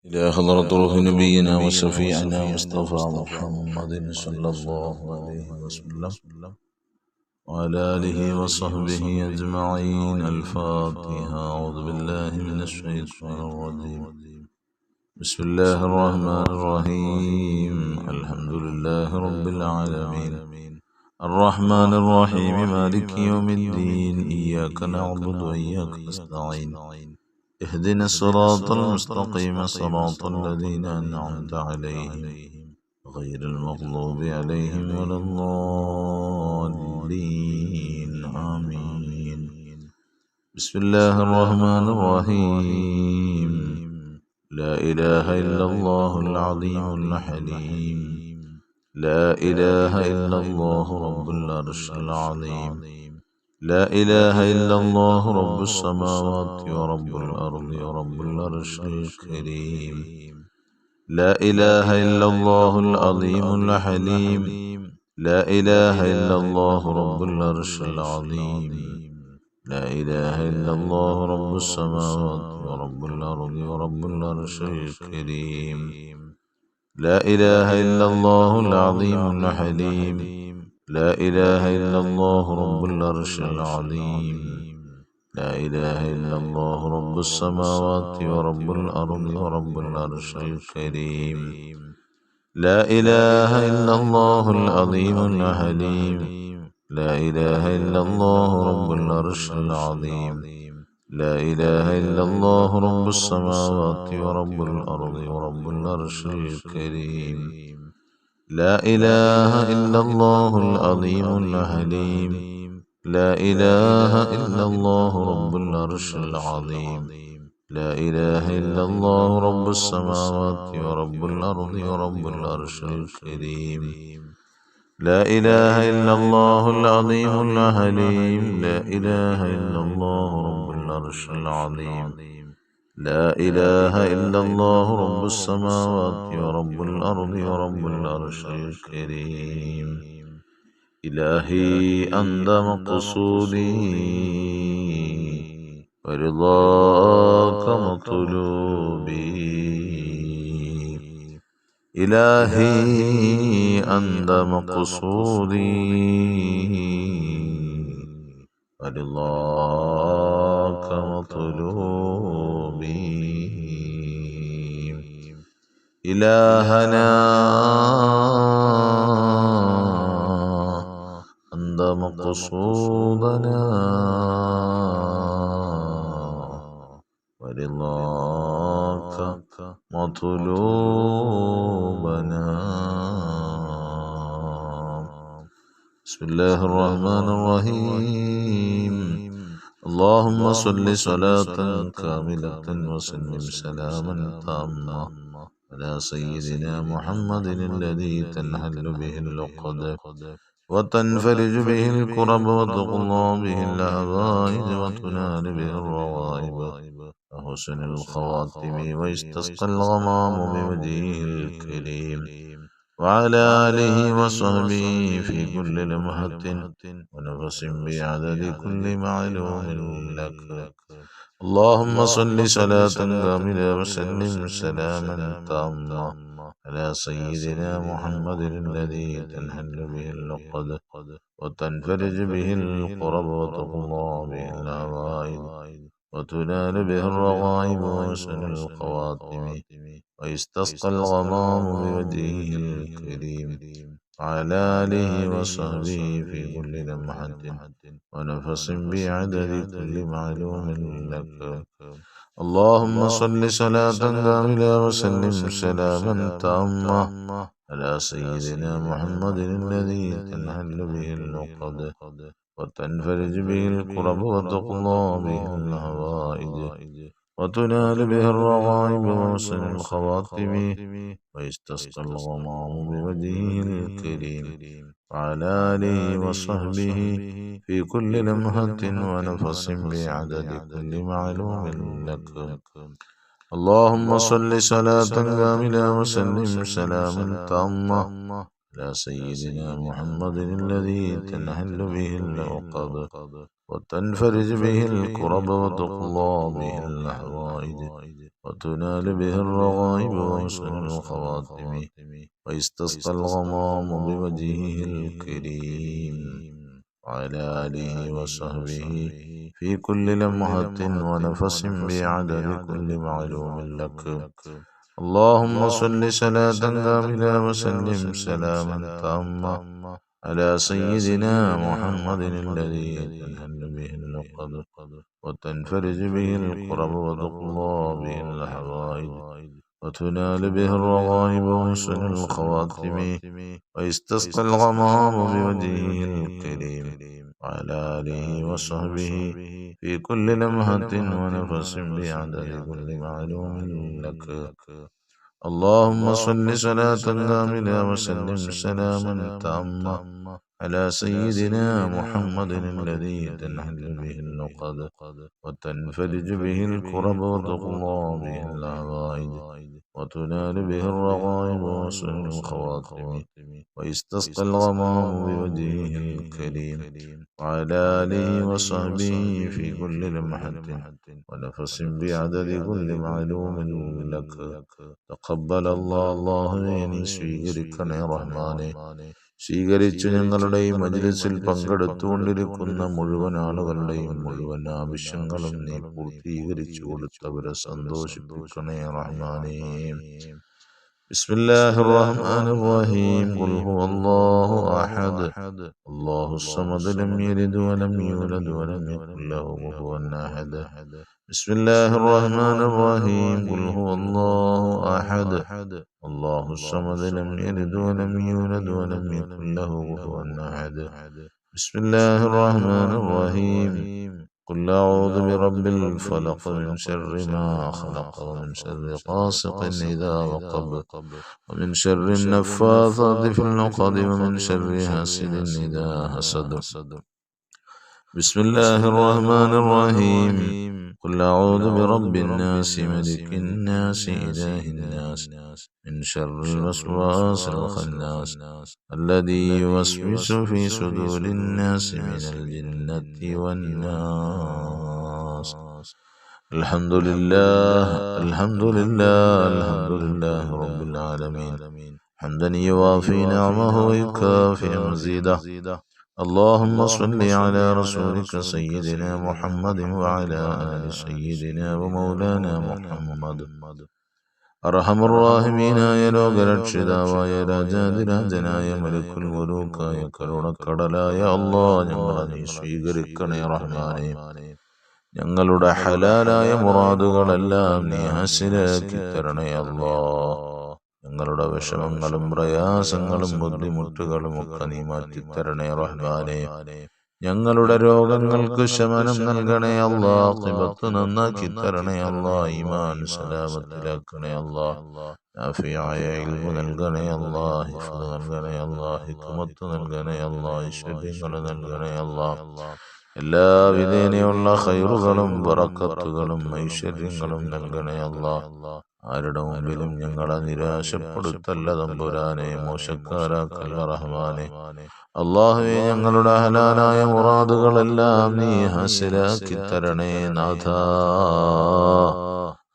إلى حضرة روح نبينا وشفيعنا مصطفى محمد صلى الله عليه وسلم وعلى آله وصحبه أجمعين. الفاتحة. أعوذ بالله من الشيطان الرجيم. بسم الله الرحمن الرحيم. الحمد لله رب العالمين الرحمن الرحيم مالك يوم الدين. إياك نعبد وإياك نستعين. اهدنا الصراط المستقيم صراط الذين أنعمت عليهم غير المغضوب عليهم ولا الضالين. آمين. بسم الله الرحمن الرحيم. لا إله إلا الله العظيم الحليم. لا إله إلا الله رب العرش العظيم. لا إله إلا الله رب السماوات ورب الأرض ورب العرش الكريم. لا إله إلا الله العظيم الحليم. لا إله إلا الله رب العرش العظيم. لا إله إلا الله رب السماوات ورب الأرض ورب العرش الكريم. لا إله إلا الله العظيم الحليم. لا إله إلا الله رب العرش العظيم. لا إله إلا الله رب السماوات ورب الأرض ورب العرش الكريم. لا إله إلا الله العظيم الحليم. لا إله إلا الله رب العرش العظيم. لا إله إلا الله رب السماوات ورب الأرض ورب العرش الكريم. لا إله إلا الله العظيم الحليم. لا إله إلا الله رب العرش العظيم. لا إله إلا الله رب السماوات ورب الأرض ورب العرش الكريم. لا إله إلا الله العظيم الحليم. لا إله إلا الله رب العرش العظيم. لا إله إلا الله رب السماوات ورب الأرض ورب العرش الكريم. إلهي أنت مقصودي ورضاك مطلوبي. إلهي أنت مقصودي ورضاك مطلوبي. إلهنا أنت مقصودنا ورضاك مطلوبنا. بسم الله الرحمن الرحيم. اللهم صل صلاة كاملة وسلم سلاما تاما على سيدنا محمد الذي تنحل به اللقد وتنفرج به الكرب وتقضى به العوائد وتنال به الروائب وحسن الخواتم ويستسقى الغمام بوجهه الكريم وعلى آله وصحبه في كل لمحة ونفس بعدد كل معلوم لك. اللهم صل صلاة كاملة وسلم سلاما تاما على سيدنا محمد الذي تنحل به اللقد وتنفرج به الكرب وتقضى به العوائد وتنال به الرغائب وحسن الخواتم ويستسقى الغمام بوجهه الكريم وعلى آله وصحبه في كل لمحة ونفس بعدد كل معلوم لك. اللهم صل صلاة كاملة وسلم سلاما تاما على سيدنا محمد الذي تنحل به اللقد وتنفرج به الكرب وتقضى به الهوائج وتنال به الرغائب وحسن الخواتم ويستسقى الغمام بوجهه الكريم وعلى آله وصحبه في كل لمحة ونفس بعدد كل معلوم لك. اللهم صل صلاة كاملة وسلم سلاما تاما على سيدنا محمد الذي تنحل به العقد وتنفرج به الكرب وتقضى به الحوائج وتنال به الرغائب وحسن الخواتم ويستسقى الغمام بوجهه الكريم وعلى آله وصحبه في كل لمحة ونفس بعدد كل معلوم لك. اللهم صل صلاة كاملة وسلم سلاما تاما على سيدنا محمد الذي تنحل به العقد وتنفرج به الكرب وتقضى به الحوائج وتنال به الرغائب وحسن الخواتم ويستسقى الغمام بوجهه الكريم وعلى آله وصحبه في كل لمحة ونفس بعدد كل معلوم لك. اللهم صل صلاة كاملة وسلم سلاما تاما على سيدنا محمد الذي تنحل به العقد وتنفرج به الكرب وتقضى به الحوائج وتنال به الرغائب وحسن الخواتم ويستسقى الغمام بوجهه الكريم وعلى آله وصحبه في كل لمحة ونفس بعدد كل معلوم لك. തഖബ്ബൽ അല്ലാഹുവേ, നീ സ്വീകരിക്കണേ റഹ്മാനെ. സ്വീകരിച്ച് ഞങ്ങളുടെ ഈ മജ്‌ലിസിൽ പങ്കെടുത്തുകൊണ്ടിരിക്കുന്ന മുഴുവൻ ആളുകളുടെയും മുഴുവൻ ആവശ്യങ്ങളും നീ പൂർത്തീകരിച്ചു കൊടുത്തവരെ സന്തോഷിപ്പിക്കണേ റഹ്മാനേ. ബിസ്മില്ലാഹിർ റഹ്മാനിർ റഹീം. ഖുൽ ഹുവല്ലാഹു അഹദ് അല്ലാഹുസ് സമദ് ലം യലിദ് വലം യൂലദ് വലം യകുൽ ലഹു കുഫുവൻ അഹദ്. ബിസ്മില്ലാഹിർ റഹ്മാനിർ റഹീം. ഖുൽ ഹുവല്ലാഹു അഹദ് അല്ലാഹുസ് സമദ് ലം യലിദ് വലം യൂലദ് വലം യകുൽ ലഹു കുഫുവൻ അഹദ്. ബിസ്മില്ലാഹിർ റഹ്മാനിർ റഹീം. قل أعوذ برب الفلق من شر ما خلق ومن شر غاسق إذا وقب ومن شر النفاثات في العقد ومن شر حاسد إذا حسد. بسم الله الرحمن الرحيم. قل أعوذ برب الناس ملك الناس إله الناس من شر الوسواس الخناس الذي يوسوس في صدور الناس من الجنة والناس. الحمد لله الحمد لله الحمد لله رب العالمين حمدا يوافي نعمه ويكافئ مزيده. اللهم صل على رسولك سيدنا محمد وعلى آل سيدنا ومولانا محمد. അർഹമുർറാഹിമീനായ ലോകരക്ഷിതാവായ രാജാധിരാജനായ മലിക്കുൽ മുലൂക്കായ കരുണക്കടലായ അല്ലാഹ്, ഞങ്ങളെ നീ സ്വീകരിക്കണേ റഹ്മാനേ. ഞങ്ങളുടെ ഹലാലായ മുറാദുകളെല്ലാം നീ ഹാസിലാക്കി തരണേ അല്ലാഹ്. ഞങ്ങളുടെ വിഷമങ്ങളും പ്രയാസങ്ങളും ബുദ്ധിമുട്ടുകളും ഒക്കെ നീ മാറ്റിത്തരണേ റഹ്മാനേ. ഞങ്ങളുടെ രോഗങ്ങൾക്ക് ശമനം നൽകണേ അല്ലാഹ്. ആഖിബത്ത് നന്നാക്കി തരണേ അല്ലാഹ്. ഈമാൻ സലാമത്തിലാക്കണേ അല്ലാഹ്. നാഫിയായ ഇൽമു നൽകണേ അല്ലാഹ്. ഹിഫ്ള് നൽകണേ അല്ലാഹ്. ഹിക്മത്ത് നൽകണേ അല്ലാഹ്. ഐശ്വര്യങ്ങൾ നൽകണേ അല്ലാഹ്. എല്ലാ വിധേനയുള്ള ഖൈറുകളും ബറക്കത്തുകളും ഐശ്വര്യങ്ങളും നൽകണേ അല്ലാഹ്. ആരുടെ മുമ്പിലും ഞങ്ങളെ നിരാശപ്പെടുത്തല്ല തമ്പുരാനെ, മോശക്കാരാക്കല്ല റഹ്മാനെ. അല്ലാഹുവേ, ഞങ്ങളുടെ ഹലാലായ മുറാദുകളെല്ലാം നീ ഹാസിലാക്കി തരണേ നാഥാ.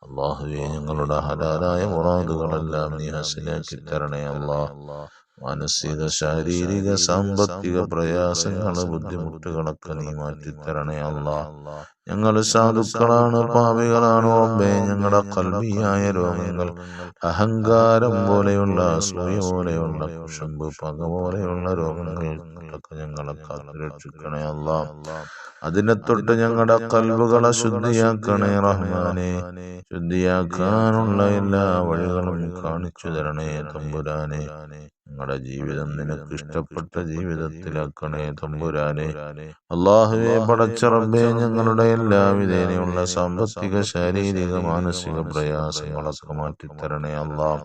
അല്ലാഹുവേ, ഞങ്ങളുടെ ഹലാലായ മുറാദുകളെല്ലാം നീ ഹാസിലാക്കി തരണേ അല്ലാഹ്. മാനസിക ശാരീരിക സാമ്പത്തിക പ്രയാസങ്ങൾ ബുദ്ധിമുട്ടുകളൊക്കെ നീ മാറ്റിത്തരണേ അല്ലാഹ്. ഞങ്ങൾ സാധുക്കളാണ്, പാപികളാണ് റബ്ബേ. ഞങ്ങളുടെ ഖൽബിയായ രോഗങ്ങൾ, അഹങ്കാരം പോലെയുള്ള, അസൂയ പോലെയുള്ള, കുശുമ്പ്, പക പോലെയുള്ള രോഗങ്ങളൊക്കെ ഞങ്ങളെ കാത്തുരക്ഷിക്കണേ അല്ലാഹ്. അതിനെ തൊട്ട് ഞങ്ങളുടെ ഖൽബുകളെ ശുദ്ധിയാക്കണേ റഹ്മാനെ. ശുദ്ധിയാക്കാനുള്ള എല്ലാ വഴികളും കാണിച്ചു തരണേ തമ്പുരാനെ. ഞങ്ങളുടെ ജീവിതം നിനക്ക് ഇഷ്ടപ്പെട്ട ജീവിതത്തിലാക്കണേ തമ്പുരാനെ. അല്ലാഹുവേ, പടച്ച റബ്ബേ, ഞങ്ങളുടെ എല്ലാ വിധേനയുള്ള സാമ്പത്തിക ശാരീരിക മാനസിക പ്രയാസങ്ങളൊക്കെ മാറ്റിത്തരണേ അല്ലാഹ്.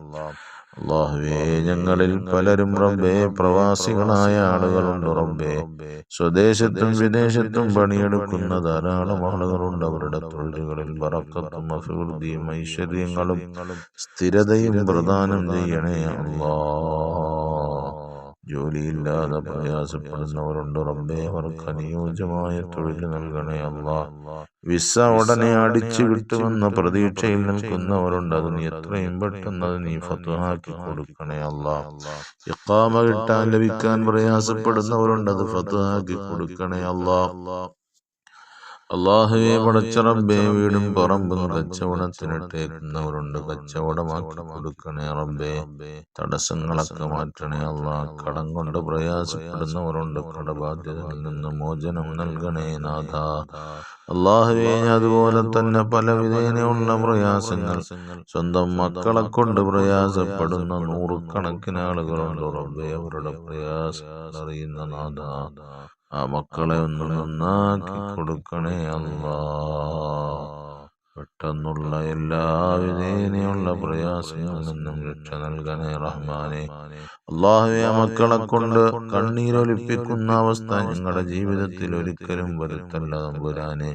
അല്ലാഹുവേ, ഞങ്ങളിൽ പലരും റബ്ബേ പ്രവാസികളായ ആളുകളുണ്ട് റബ്ബേ. സ്വദേശത്തും വിദേശത്തും പണിയെടുക്കുന്ന ധാരാളം ആളുകളുണ്ട്. അവരുടെ തൊഴിലുകളിൽ ബറക്കത്തും അഭിവൃദ്ധിയും ഐശ്വര്യങ്ങളും സ്ഥിരതയും പ്രദാനം ചെയ്യണേ അല്ലാഹ്. ജോലിയില്ലാതെ പ്രയാസപ്പെടുന്നവരുണ്ട് റബ്ബേ, അവർക്ക് അനുയോജ്യമായ തൊഴിൽ നൽകണേ അല്ലാ. വിസ ഉടനെ അടിച്ചു കിട്ടുമെന്ന പ്രതീക്ഷയിൽ നിൽക്കുന്നവരുണ്ട്, അത് നീ എത്രയും പെട്ടെന്ന് അത് നീ ഫത്ഹാക്കി കൊടുക്കണേ അല്ലാ. ഇഖാമ കിട്ടാൻ ലഭിക്കാൻ പ്രയാസപ്പെടുന്നവരുണ്ട്, അത് ഫത്ഹാക്കി കൊടുക്കണേ അല്ലാ. അല്ലാഹുവേ, പടച്ച റബ്ബേ, വീടും പറമ്പും കച്ചവടത്തിനിട്ടേക്കുന്നവരുണ്ട്, കച്ചവടമാക്കി കൊടുക്കണേ റബ്ബേ. തടസ്സങ്ങളൊക്കെ മാറ്റണേ അല്ലാ. കടം കൊണ്ട് പ്രയാസപ്പെടുന്നവരുണ്ട്, കടബാധ്യതയിൽ നിന്ന് മോചനം നൽകണേ നാഥ. അല്ലാഹുവേ, അതുപോലെ തന്നെ പല വിധേനയുള്ള പ്രയാസങ്ങൾ, സ്വന്തം മക്കളെ കൊണ്ട് പ്രയാസപ്പെടുന്ന നൂറുകണക്കിന് ആളുകളുണ്ട് റബ്ബേ. അവരുടെ പ്രയാസങ്ങൾ അറിയുന്ന നാഥ, ആ മക്കളെ ഒന്ന് നന്നാക്കി കൊടുക്കണേ അല്ലാ. പെട്ടെന്നുള്ള എല്ലാ വിധേനയുള്ള പ്രയാസങ്ങളിൽ നിന്നും രക്ഷ നൽകണേ റഹ്മാനെ. അല്ലാഹുവേ, ആ മക്കളെ കൊണ്ട് കണ്ണീരൊലിപ്പിക്കുന്ന അവസ്ഥ ഞങ്ങളുടെ ജീവിതത്തിൽ ഒരിക്കലും വരുത്തല്ല തമ്പുരാനെ.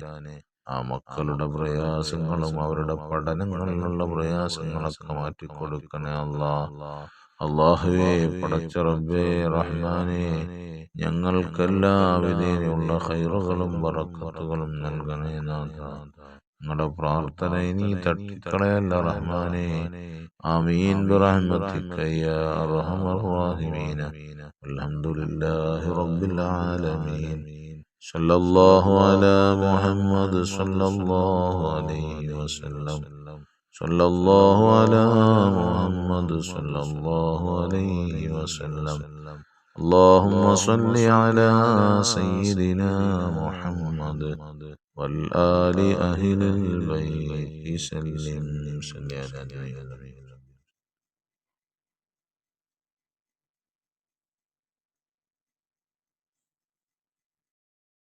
ആ മക്കളുടെ പ്രയാസങ്ങളും അവരുടെ പഠനങ്ങളിലുള്ള പ്രയാസങ്ങളൊക്കെ മാറ്റിക്കൊടുക്കണേ അല്ലാ. അല്ലാഹുവേ, പടച്ച റബ്ബേ റഹ്മാനെ, ഞങ്ങൾക്കെല്ലാ വിധേനയുള്ള ഖൈറുകളും ബറക്കത്തുകളും നൽകണേ നാഥ. ഞങ്ങളുടെ പ്രാർത്ഥന നീ തട്ടിക്കളയല്ല റഹ്മാനെ. ആമീൻ ബിറഹ്മതിക യാ അർഹമർ റഹീമീൻ. അൽഹംദുലില്ലാഹി റബ്ബിൽ ആലമീൻ. സല്ലല്ലാഹു അലാ മുഹമ്മദ് സല്ലല്ലാഹു അലൈഹി വസല്ലം. സല്ലല്ലാഹു അലാ മുഹമ്മദ് സല്ലല്ലാഹു അലൈഹി വസല്ലം. اللهم صل على سيدنا محمد والآل أهل البيت سلم.